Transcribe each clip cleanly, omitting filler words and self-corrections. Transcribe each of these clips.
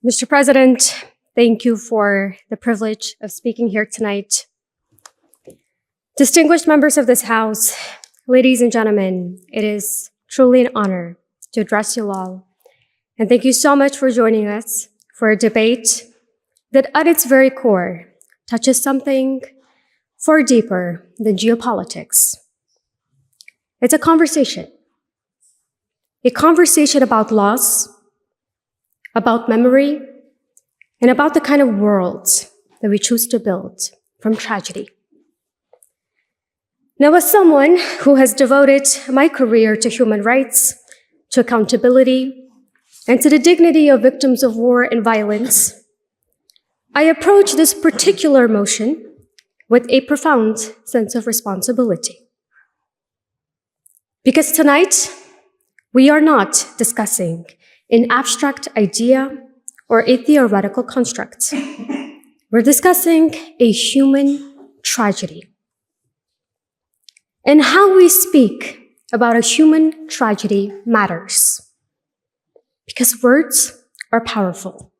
Mr. President, thank you for the privilege of speaking here tonight. Distinguished members of this House, ladies and gentlemen, it is truly an honor to address you all. And thank you so much for joining us for a debate that at its very core touches something far deeper than geopolitics. It's a conversation about loss, about memory, and about the kind of world that we choose to build from tragedy. Now, as someone who has devoted my career to human rights, to accountability, and to the dignity of victims of war and violence, I approach this particular motion with a profound sense of responsibility. Because tonight, we are not discussing an abstract idea or a theoretical construct. We're discussing a human tragedy. And how we speak about a human tragedy matters. Because words are powerful.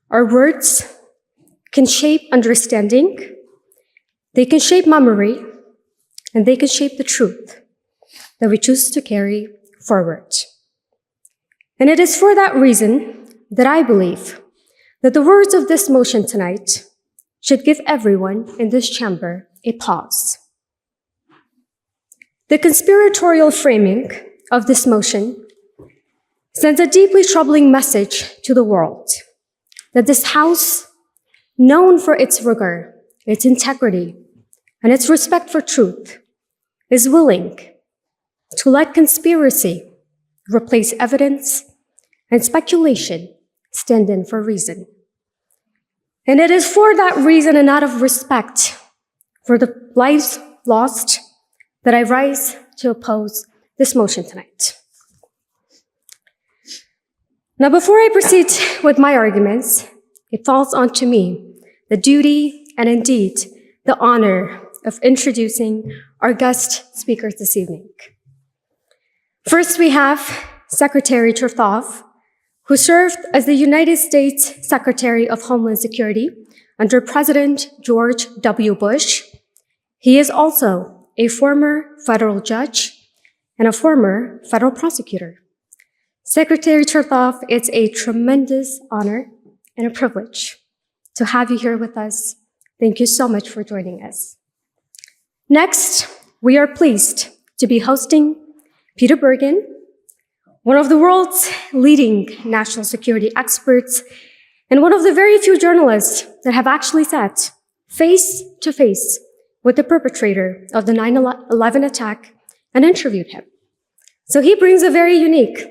Our words can shape understanding, they can shape memory, and they can shape the truth that we choose to carry forward. And it is for that reason that I believe that the words of this motion tonight should give everyone in this chamber a pause. The conspiratorial framing of this motion sends a deeply troubling message to the world that this House, known for its rigor, its integrity, and its respect for truth, is willing to let conspiracy replace evidence and speculation stand in for reason. And it is for that reason and out of respect for the lives lost that I rise to oppose this motion tonight. Now, before I proceed with my arguments, it falls onto me the duty and indeed the honor of introducing our guest speakers this evening. First, we have Secretary Chertoff, who served as the United States Secretary of Homeland Security under President George W. Bush. He is also a former federal judge and a former federal prosecutor. Secretary Chertoff, it's a tremendous honor and a privilege to have you here with us. Thank you so much for joining us. Next, we are pleased to be hosting Peter Bergen, one of the world's leading national security experts and one of the very few journalists that have actually sat face to face with the perpetrator of the 9/11 attack and interviewed him. So he brings a very unique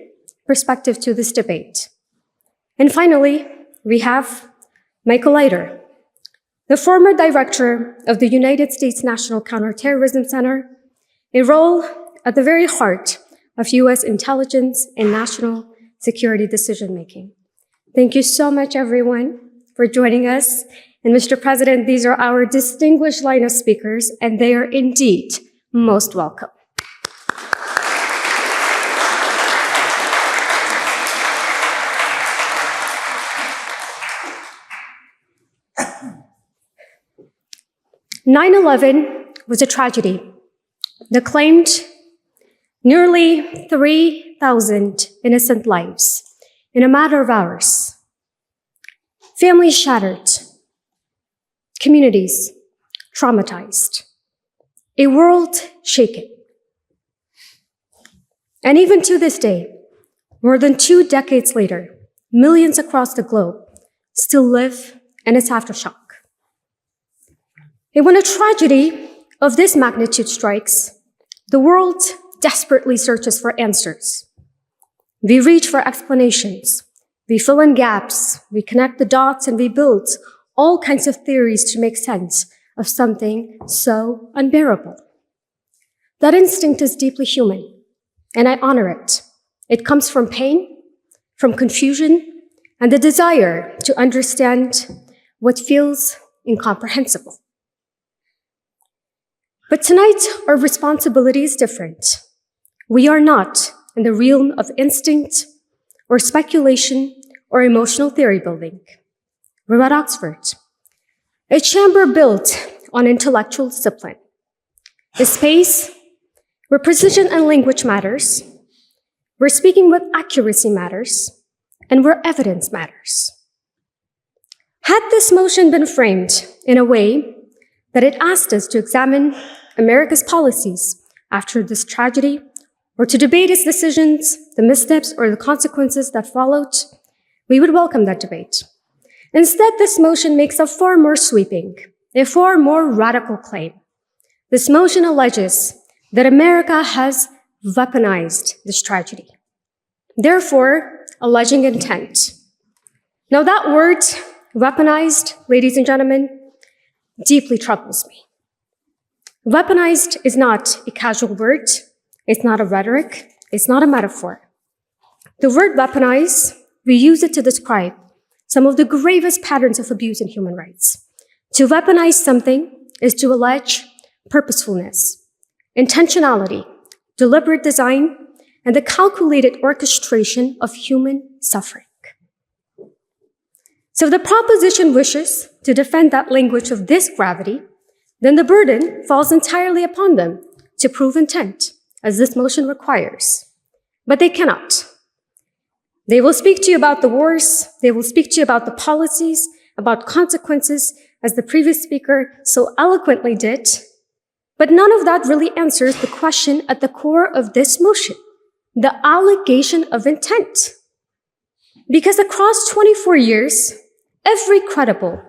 perspective to this debate. And finally, we have Michael Leiter, the former director of the United States National Counterterrorism Center, a role at the very heart of U.S. intelligence and national security decision-making. Thank you so much, everyone, for joining us. And Mr. President, these are our distinguished line of speakers, and they are indeed most welcome. "9/11 was a tragedy that claimed nearly 3,000 innocent lives in a matter of hours. Families shattered, communities traumatized, a world shaken. And even to this day, more than 2 decades later, millions across the globe still live in its aftershock. And when a tragedy of this magnitude strikes, the world desperately searches for answers. We reach for explanations. We fill in gaps. We connect the dots, and we build all kinds of theories to make sense of something so unbearable. That instinct is deeply human, and I honor it. It comes from pain, from confusion, and the desire to understand what feels incomprehensible. But tonight, our responsibility is different. We are not in the realm of instinct or speculation or emotional theory building. We're at Oxford, a chamber built on intellectual discipline, a space where precision and language matters, where speaking with accuracy matters, and where evidence matters. Had this motion been framed in a way that it asked us to examine America's policies after this tragedy, or to debate its decisions, the missteps, or the consequences that followed, we would welcome that debate. Instead, this motion makes a far more sweeping, a far more radical claim. This motion alleges that America has weaponized this tragedy, therefore alleging intent. Now that word, weaponized, ladies and gentlemen, deeply troubles me. Weaponized is not a casual word. It's not a rhetoric. It's not a metaphor. The word weaponize, we use it to describe some of the gravest patterns of abuse in human rights. To weaponize something is to allege purposefulness, intentionality, deliberate design, and the calculated orchestration of human suffering. So if the proposition wishes to defend that language of this gravity, then the burden falls entirely upon them to prove intent, as this motion requires. But they cannot. They will speak to you about the wars, they will speak to you about the policies, about consequences, as the previous speaker so eloquently did, but none of that really answers the question at the core of this motion, the allegation of intent. Because across 24 years, every credible,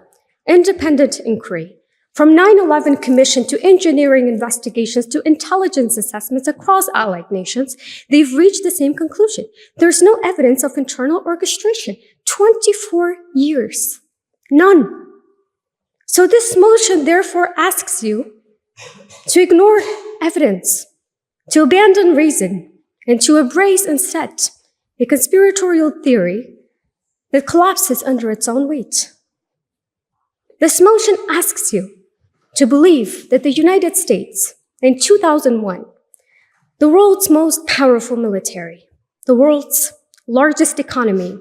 independent inquiry, from 9/11 Commission to engineering investigations to intelligence assessments across allied nations, they've reached the same conclusion. There's no evidence of internal orchestration. 24 years. None. So this motion therefore asks you to ignore evidence, to abandon reason, and to embrace instead a conspiratorial theory that collapses under its own weight. This motion asks you to believe that the United States, in 2001, the world's most powerful military, the world's largest economy,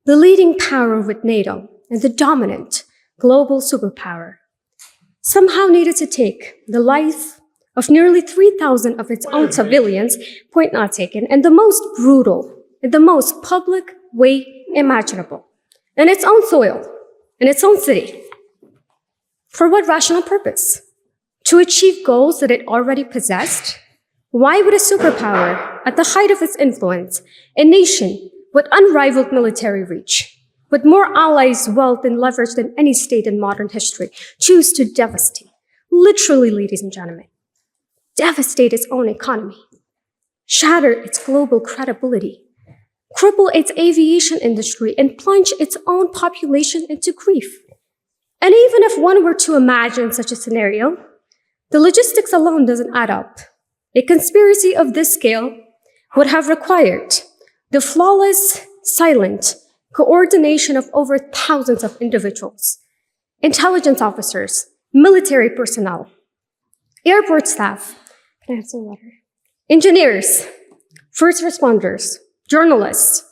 the leading power with NATO, and the dominant global superpower, somehow needed to take the life of nearly 3,000 of its own civilians, point not taken, in the most brutal, in the most public way imaginable, in its own soil, in its own city. For what rational purpose? To achieve goals that it already possessed? Why would a superpower, at the height of its influence, a nation with unrivaled military reach, with more allies, wealth, and leverage than any state in modern history, choose to devastate, literally, ladies and gentlemen, devastate its own economy, shatter its global credibility, cripple its aviation industry, and plunge its own population into grief? And even if one were to imagine such a scenario, the logistics alone doesn't add up. A conspiracy of this scale would have required the flawless, silent coordination of over thousands of individuals, intelligence officers, military personnel, airport staff, can I have some water? Engineers, first responders, journalists.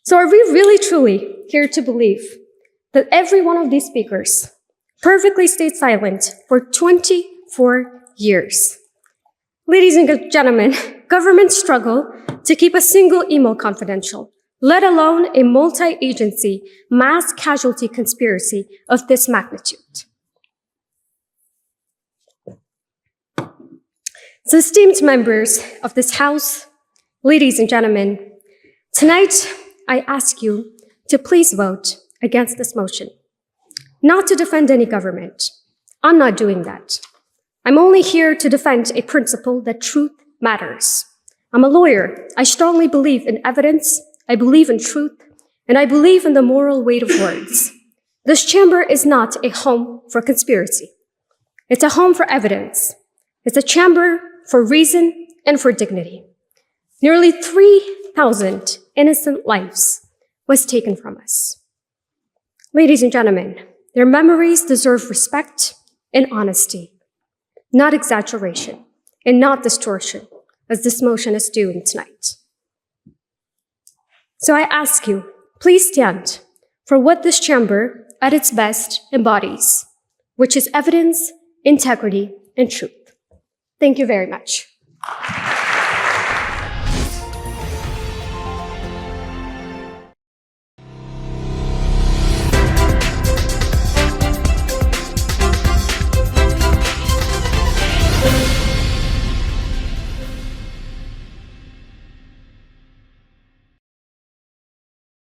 So are we really truly here to believe that every one of these speakers perfectly stayed silent for 24 years? Ladies and gentlemen, governments struggle to keep a single email confidential, let alone a multi-agency mass casualty conspiracy of this magnitude. So, esteemed members of this House, ladies and gentlemen, tonight I ask you to please vote against this motion. Not to defend any government. I'm not doing that. I'm only here to defend a principle that truth matters. I'm a lawyer. I strongly believe in evidence, I believe in truth, and I believe in the moral weight of words. This chamber is not a home for conspiracy. It's a home for evidence. It's a chamber for reason and for dignity. Nearly 3,000 innocent lives was taken from us. Ladies and gentlemen, their memories deserve respect and honesty, not exaggeration and not distortion, as this motion is doing tonight. So I ask you Please stand for what this chamber at its best embodies, which is evidence, integrity, and truth. Thank you very much.